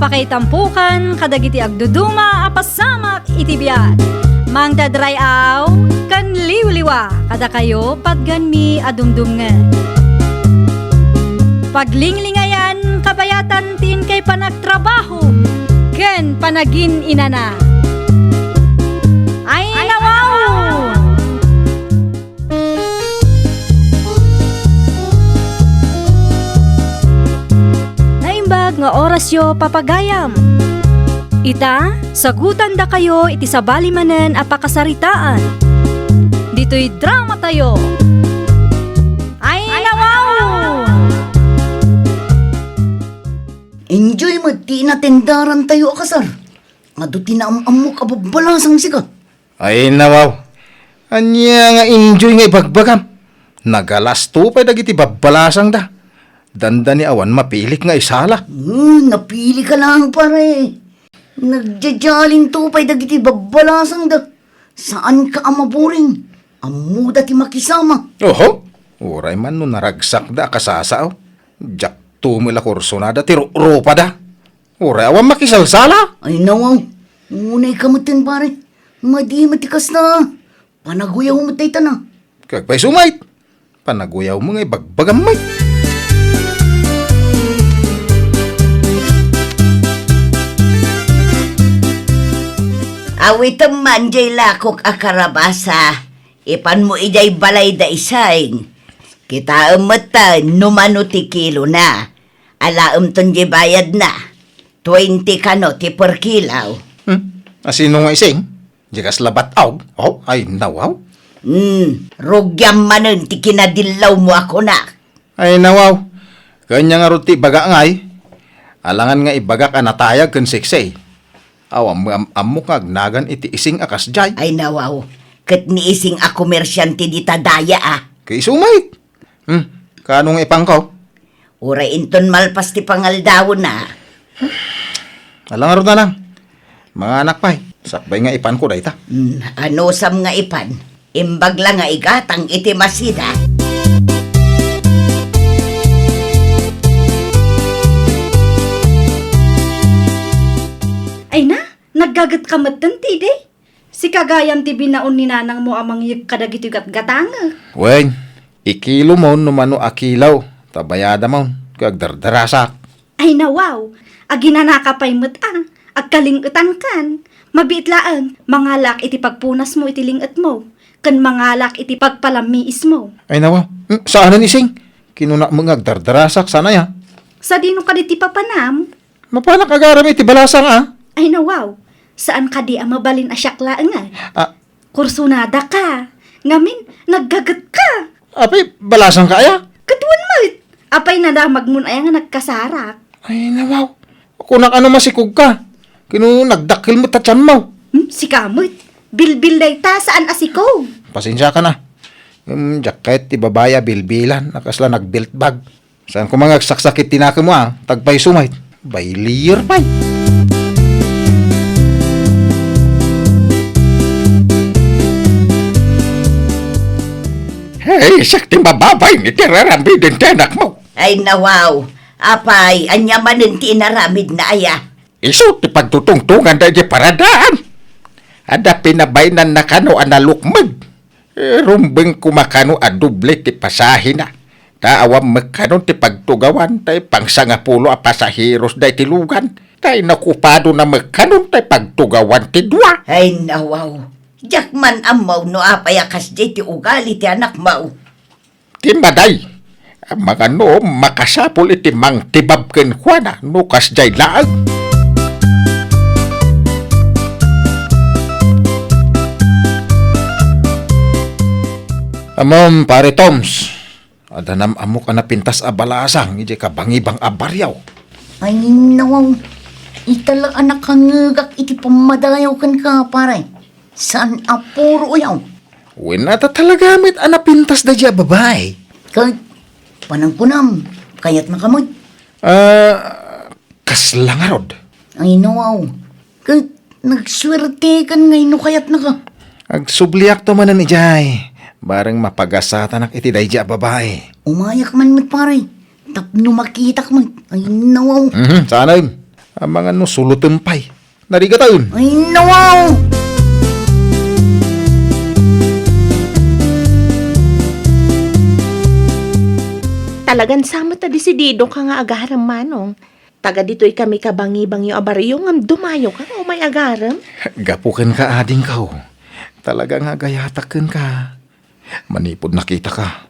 Apakaitampukan kadagiti agduduma apasamak iti biat. Mangdadrayaw kan liwliwa kada kayo patgan mi adumdumngen. Paglinglingayan kabayatan tin kay panagtrabaho ken panagin inana. Ay nawaw! Naimbag nga orasyo papagayam. Ita, sagutan da kayo iti sabali manen a pakasaritaan. Dito'y drama tayo. Ay nawaw! Enjoy mo, di natendaran tayo akasar. Nga do tinaamam ka babalasang siga. Ay nawaw. Anya nga enjoy nga ibagbagam. Nagalasto pa dagiti babalasang da. Danda ni awan mapilik nga isala. Napili ka lang pare. Nagjajalin to pa'y dagiti babalasang da. Saan ka amaburing? Amuda ti makisama. Oho. Uray man no naragsak da kasasao. Jak tumila kursonada ti ropa da. Uray awan makisalsala. Ay nawaw. Unay kamutin pare. Madi matikas na. Panaguyaw mo tayo na. Kagpay sumait. Panaguyaw mo nga ibagbagam may. Awitam man jay lakok akarabasa. Ipan mo ijay balay da isaing. Kita umata numano ti kilo na. Ala ton jay bayad na. 20 kano ti per kilaw. Asino nga ising? Jikas labat aw. Oh, ay nawaw. Rugyam manen ti kinadilaw mo ako na. Ay nawaw. Kanya nga ruti baga ngay. Alangan nga ibaga ka natayag kan siksay. Awam amok agnagan iti ising akas jay. Ay nawaw. Kat ni ising a komersyante di tadaya ah. Kay sumait. Kanong ipangkaw? Uray inton malpas ti pangaldawon na. Alangan na lang. Mga anak pa'y. Sakbay nga ipan ko dayta. Ano sam nga ipan? Imbag lang nga igatang iti masida. Ay na, naggagat ka matan ti day. Si kagayam ti binaon ni nanang mo amang yug kadagiti gatgatanga. Wen, ikilo mo numano akilaw. Tabayada mo. Kagdardarasak. Ay nawaw, aginanaka pa'y mata, agkalingutan kan. Mabitlaan, mangalak iti pagpunas mo iti lingat mo. Kan mangalak iti pagpalamiis mo. Ay nawaw. Saan na ising? Kinuna mo agdardarasak sana ya. Sa dino ka ti papanam? Mapanak agaram iti balasang ah. Ay nawaw, saan ka di mabalin asyaklaan nga? Kursunada ka. Ngamin, naggagat ka. Apay, balasang kaya? Katuan mo. Apay nadamag mo ay nga nagkasarak. Ay nawaw. Kunak ano masikog ka. Kino nagdakil mo tatyan mo. Si kamot, bilbil day ta saan asikaw. Pasensya ka na. Jacket, ibabaya, bilbilan. Nakasla nag-belt bag. Saan ko mga saksakit tinaka mo ah. Tagpay sumait. Baylier pay. Hey, sakting bababay ni tiraramid ang tenak mo. Ay nawaw. Apay, anya manen ti inaramid na aya. Iso, ti pagtutungtungan da di paradaan. Ada pinabainan na kano analukmag. Rumbeng kumakano a duble ti pasahin na. Taawam magkano ti pagtugawan tay pangsangapulo a pasahiros day ti lugan. Tay nakupado na magkano tay pagtugawan ti dua. Ay nawaw. Jakman amaw no apay akas di ti ugali ti anak mau. Ti maday. Ang mga no makasapol iti mang tibab ken kuana no kas jay laag. Amom, pare Toms. Adanam amok na pintas a balasang, ije ka bangibang abaryaw. Ay nawaw. Itala anak kangagak iti pamadayaw kan ka pare. Saan apuro yaw? Winata talaga mit ana pintas da dya babay. Kahit panangpunam, kayat makamod. Kaslangarod. Ay nawaw. Kahit nagswerte kan ngayon kayat na ka. Agsubliak to manan ijay. Bareng mapagasatan ak iti dayja babae. Umayak man mat pare. Tapno makita ka man. Ay nawaw. Sana yun. Ang mga no sulutempay. Narigataon. Ay, nawaw! Talagan sama ta desidido ka nga agaram manong. Taga dito'y kami kabangi-bangi abaryo ngam dumayo ka o may agaram. Gapukan ka ading kaw. Talaga nga gayataken ka. Manipod nakita ka.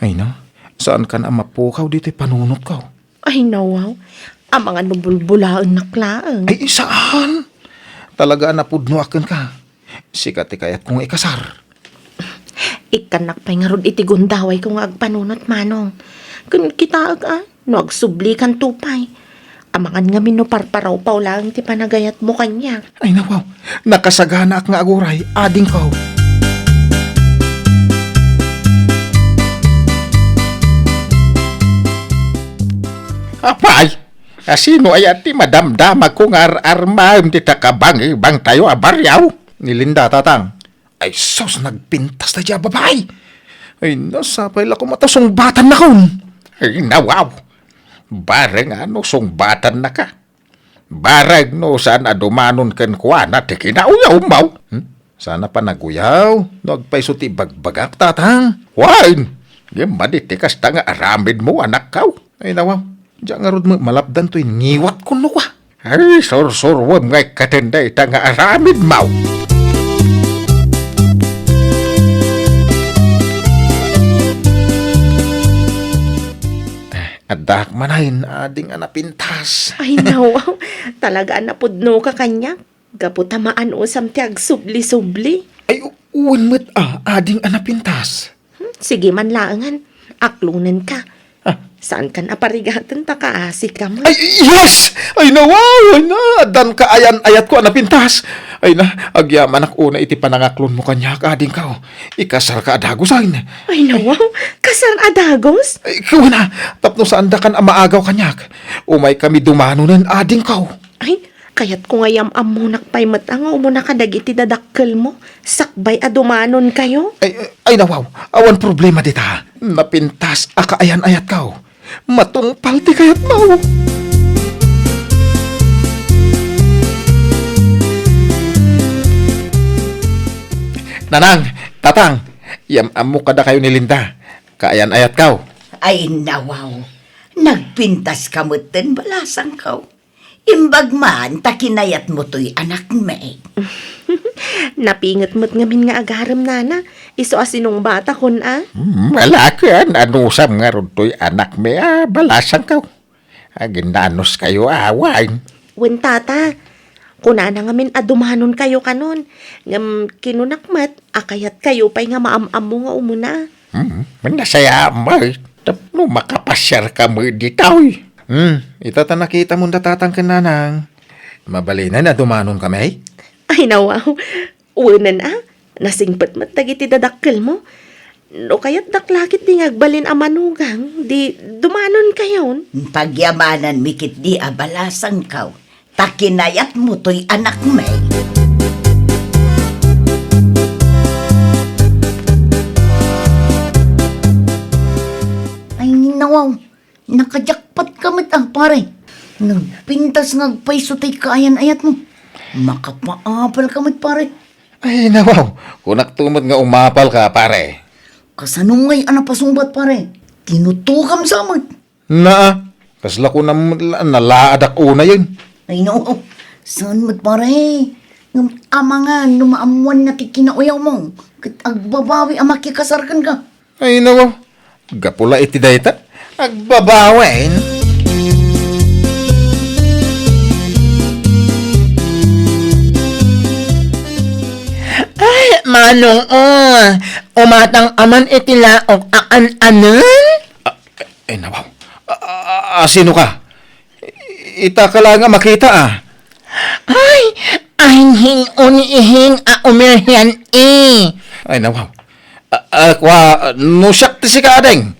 Ay no, saan ka na mapukaw dito'y panunot ka? Ay nawaw, ang mga nubulbulaon na klaang. Ay saan? Talaga napudno aken ka. Sikat kayat kong ikasar. Ikanak pa'y nga rod iti gundaway kung agpanunot manong. Kun kita no agsubli kan tupay. Amangan nga minuparparaw pa lang ti panagayat mo kanya. Ay nawaw, nakasagana ak nga aguray, ading kaw. Apay, sino ay ati madamdama kong armaim ti takabang bang tayo abaryaw? Nilinda tatang. Ay sos, nagpintas na dya babay. Ay nasapay la ko matasong batan na kon. Ay nawaw, bareng ano sungbatan na ka. Bareng no saan adumanon ken kuana ti kinauyaw maw. Sana pa naguyaw, nagpayso ti bagbagak tatang. Wain, gimadi ti kasta nga aramid mo anak kaw. Ay nawaw, diya nga rod mo malapdan to'y ngiwat ko no ka. Ay sorsorwam ngay katenda ita nga aramid maw. Adak manahin ading anapintas. Ay nawaw, talaga napudno ka kanya. Gaputamaan usam ti agsubli-subli. Ay uwan mo't ading anapintas. Sige man laangan, aklunan ka. Ah. Saan kan aparigatan ta kaasi ka mo? Ay yes! Ay nawaw! Ay na! Dan ka ayan-ayat ko anapintas. Ay na, agyaman ak una iti panangaklon mo kanya ading ka. Ikasar ka adagosain. Ay nawaw, kasar adagos? Ay ikaw na, tapno saan da kan amaagaw kanyak. Umay kami dumano ng ading ka. Ay, kayat ko ngayam amunak pa'y matang umuna ka dagiti dadakkel mo. Sakbay adumanon kayo. Ay nawaw, awan problema dita. Napintas akaayan-ayat ka. Matungpal ti kayat mo. Nanang, tatang, yam-am mo kada kayo ni Linda. Kaayan-ayat ka. Ay, nawaw! Nagpintas ka mo ten balasang kaw. Imbag man, takinayat mo to'y anak me. Napingat mo't ngamin nga agaram nana. Iso asinong bata kun Malakan, anusam nga ron to'y anak me, balasang ka. Gindanos kayo awain. Wen tata, kuna na ngamin adumanon kayo kanon. Ngam kinunakmat, akayat kayo pa'y nga maam-am mo nga umuna. Manasaya mo. Tapno makapasyar ka mo dito. Itata nakita mo datatang kananang. Mabalinan na dumanon kami. Ay nawaw, unan nasingpat mat tagiti dadakkel mo. No kayat daklakit di ngagbalin a manugang, di dumanon kayon. Pagyamanan mikit di abalasang kaw. Takinayat mo to'y anak me. Ay, nawaw. Nakajakpat ka mat pare. Nagpintas ngagpayso tay kaayan-ayat mo. Makapaapal ka mat pare. Ay nawaw, kunak tumod nga umapal ka pare. Kasanungay anapasungbat pare. Tinutukam sa amat. Na, kasla ko na nalaadak una yun. Ay no, saan mat pare? Ngam ama nga, numaamuan na tikinauyaw mo. Kat agbabawi ang makikasarkan ka. Ay nawaw, gapula iti dayta. Agbabawain. Ay, manong umatang aman itilaok anan? Ay nawaw, sino ka? Ita ka lang nga makita Ay, ahinhing uniihing umiryan Ay nawaw, kwa nusyak ti si kadeng.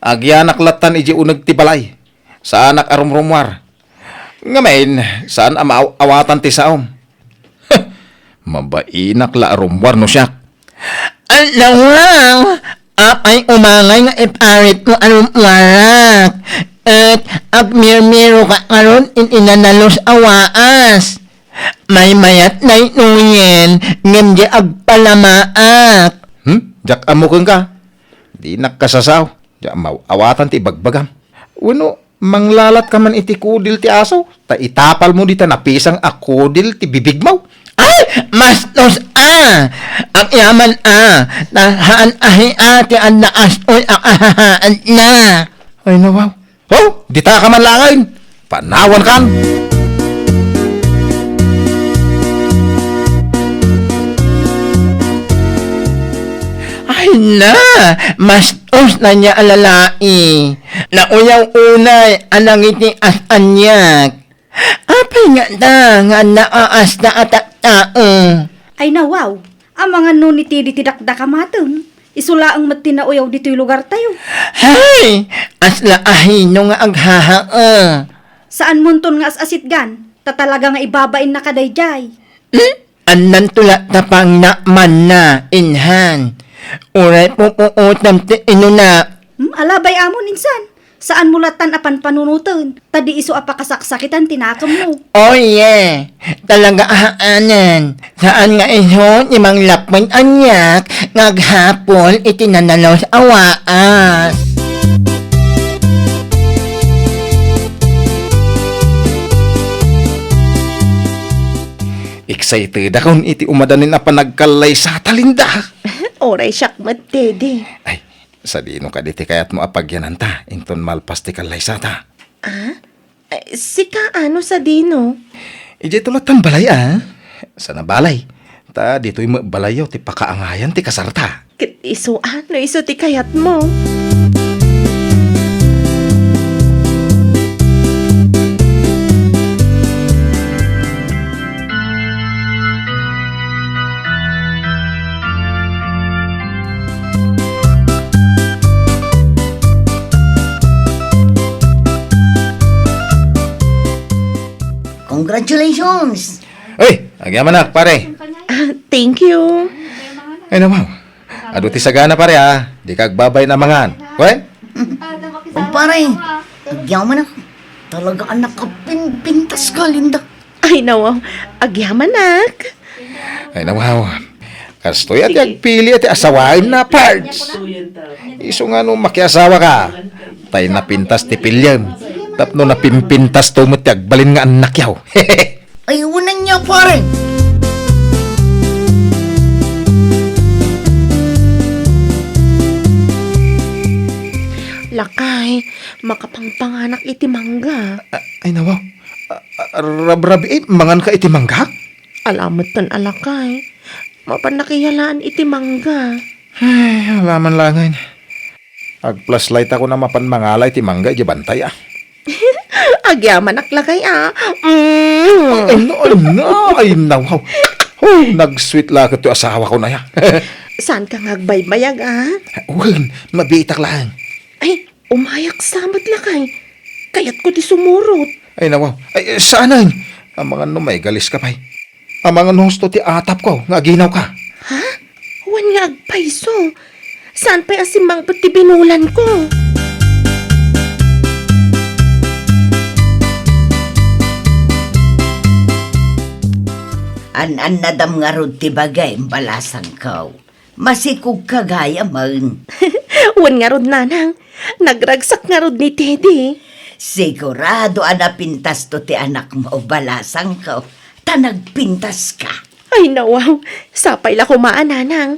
Agyanak latan iji unag ti balay. Sa anak arumrumwar. Ngamen, saan awatan ti saom? Mabainak la arumwar no siyak. Nawaw, apay umangay nga iparit mo anong warak. ket ag mirmiro ka karon inanalos awaas. May mayat na inuyen ngem di agpalamaak. Jak amo kang ka. Di nakasasaw. Jak awatan ti bagbagam. Uno, manglalat ka man iti kudil ti aso. Ta itapal mo di ta napisang a kudil ti bibig mo. Ay! Mastos ang yaman nahaan ahi ati ang naastoy ang ahahaan na. Ay nawaw. Oh, di ta ka man langain. Panawan kan. Ay na! Mastos na niya alalai. Nauyaw unay anang iti asanyak. Apay nga da nga naaas na atak tao. Ay nawaw, ang mga nuniti di tidakda kamateng. Isula ang matinauyaw dito'y lugar tayo. Hay! Asla ahino nga aghahaa. Saan munton nga asit gan? Ta talaga nga ibabain na kadayjay. Anan tula tapang na man na inhan. Uray po puutam ti inuna. Alabay amon insan. Saan mulatan apan panunutan? Tadi iso apakasaksakitan tinakam mo. Oh yeah! Talaga ahaanan. Saan nga iso imang lapman anyak ngaghapon itinanalos awaas. Excited akong iti umadanin na panagkalay sa talinda. Oray siyak mat, Teddy. Ay, sa dino ka diti kayat mo apagyanan ta. Inton malpas ti kalay sa ta. Sika ano sa dino? Ije tulatan balay Sa nabalay. Ta dito'y balayaw ti pakaangayan ti kasarta. Kit iso ano iso ti kayat mo? Congratulations! Ay, agyaman na, pare. Thank you. Ay naman. Ado ti sagana pare Di kagbabay na mangan. We? Kumpare, agyaman ako. Talaga anak ka pintas ka, Linda. Ay nawaw, agyamanak. Ay naman. Kastoy at agpili at asawain na parts. Iso nga nung makiasawa ka. Tay napintas ti pilyam. Tapno napimpintas to mo ti agbalin nga anak yaw. Ay, unan niya, pare. Lakay, makapangpanganak iti mangga. Ay nawaw. Rabrabi mangan ka iti mangga? Alamot tan alakay. Mapanakiyalaan iti mangga. Ay, alaman langin. Ag-plus light ako na mapanmangalay ti mangga iti bantay Agyamanak lakay Ay no. Ay nawaw. Oh, nag-sweet lakot to asawa ko na ya. Saan ka ngagbaybayag Uwan, mabitak lang. Ay, umayak samat lakay. Kayat ko ti sumurot. Ay nawaw. Ay, saanan? Ang mga may galis ka pa'y. Ang mga nosto ti atap ko, nga ginaw ka. Ha? Wan nga agpaiso. Saan pa'y asimang pati binulan ko? An nadam nga rod ti bagay balasang kaw. Masikog kagaya man. Wan nga rod nanang. Nagragsak nga rod ni Teddy. Sigurado pintas to ti anak mo balasang kaw. Tanagpintas ka. Ay nawaw, sapay la kumaan nanang.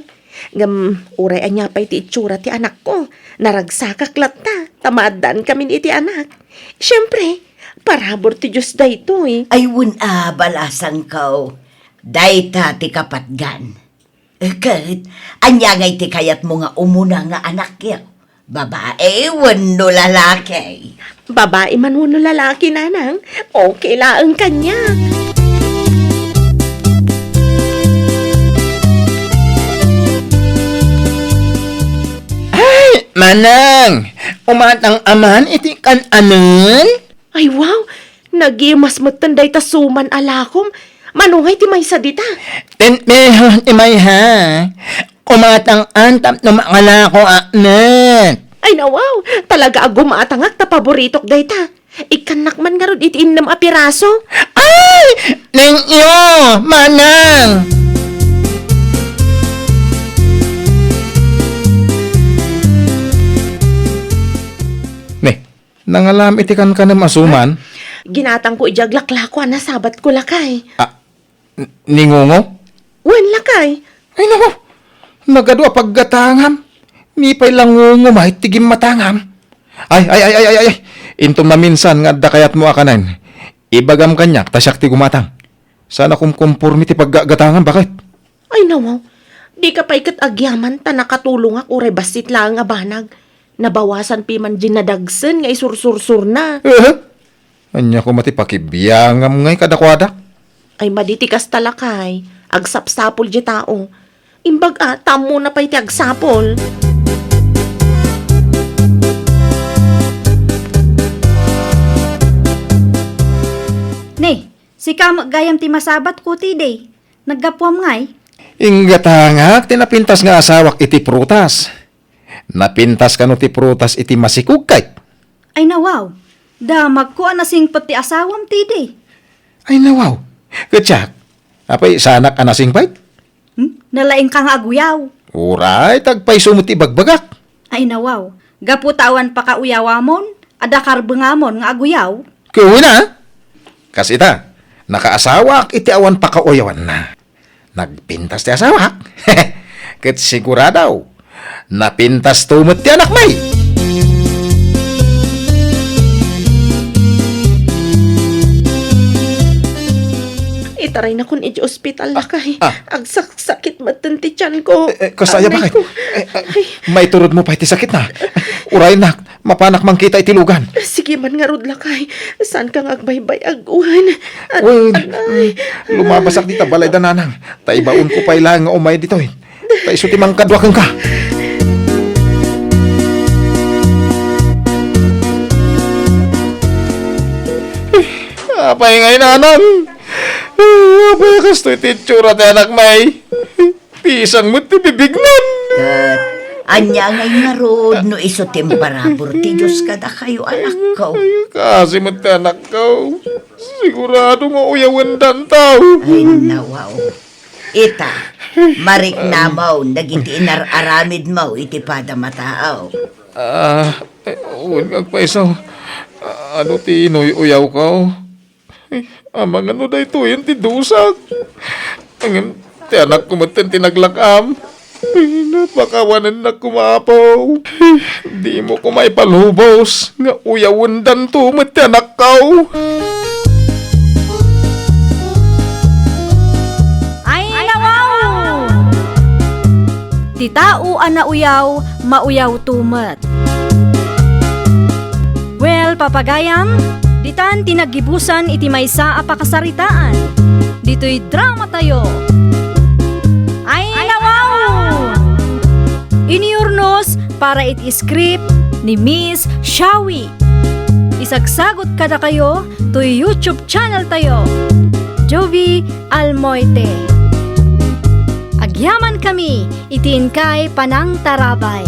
Uray anya pa'y ti itsura ti anak ko. Naragsakak latta. Tamadan kami ni iti anak. Siyempre, parabor ti Diyos dayto Ay balasang kaw. Dayta ti kapatgan. Kahit anya ngay ti kayat mo nga umuna nga anak yaw. Babae, wano lalaki. Babae man wano lalaki nanang. Okay laang kanya. Ay, manang! Umatang aman iti kan anan? Ay wow, nagimas matanday ta suman alakom. Manungay ti may sadita. Tinmehon imay ha. Umatang antap na makala ko aknet. Ay nawaw, talaga agumatangak ta paboritok dayta. Ikanak man nga rod iti innam a piraso. Ay! Ninyo! Manang! Ne, nangalam iti kan na masuman. Ginatang ko ijaglaklako na sabat ko lakay. Ningungo? Wen lakay. Ay nako, nagadwa paggatangam. Ni pa'y langungo mahit tigim matangam. Ay. Intom na minsan nga da kayat mo akanan. Ibagam kanyak, tasyak ti gumatang. Sana kumkumpurmi ti paggatangam, bakit? Ay nawaw, di ka pa ikat agyaman ta nakatulong ako rebasit lang nga banag. Nabawasan pi man ginadagsen nga isursur-sur na. Anya ko mati pakibiyangam ngay kadakwada. Ay maditikas talakay, agsapsapol di tao. Imbag tamo na pa iti agsapol. Ne, si Kamag gayam ti masabat ko ti day. Naggapwam ngay. Inggatangak, tinapintas nga asawak iti prutas. Napintas ka no ti prutas iti masikugkay. Ay nawaw, damag ko anasing pati asawam ti day. Ay nawaw, katsak. Apay sanak anasing pait. Nalaing kang aguyaw. Uray, tagpay sumut ibagbagak. Ay nawaw, gaputawan pa kauyawamon, adakar bengamon nga aguyaw. Kuwi na. Kasi ta, nakaasawak iti awan pakauyawan na. Nagpintas ti asawak. Kat siguradaw, napintas tumot ti anak may. Itaray na kun iti ospital lakay. Agsakit matan ti tiyan ko. Kasaya Aray bakit? ko. May turod mo pa iti sakit na. Uray nak, mapanak man kita iti lugan. Sige man nga rod lakay. Saan ka nga agbaybay aguhan? Uy, lumabasak dita balay dananang. Taibaon ko pa ilang nga umay dito. Tay suti mang kadwakan ka. Apay ngay nanan. Apay kasto iti tsura ti anak may. Pisang mo ti bibignan. Kat, anya ngay nga rod, no iso temparabor ti Diyos kada kayo anak ko. Kasi mo ti anak ko. Sigurado nga uyawan dan tao. Ay, nawaw. Ita, marik namaw, nagiti inararamid mo, iti pada mataaw. Huwag agpaisaw. Ano ti inoy uyaw ka? Amang ano da ito yan ti dusak. Ang ti anak ko matin tinaglakam. Napakawanan na kumapaw. Di mo ko may palubos. Nga uyawan dan to mati anak ko. Ay nawaw! Ti tao ana uyaw, mauyaw tumet. Well, papagayam, ditan tinagibusan iti maysa a pakasaritaan. Dito'y drama tayo. Ay nawaw! Iniurnos para iti script ni Miss Shawi. Isagsagot kada kayo to YouTube channel tayo. Jovi Almoite. Agyaman kami, itiin kay Panang Tarabay.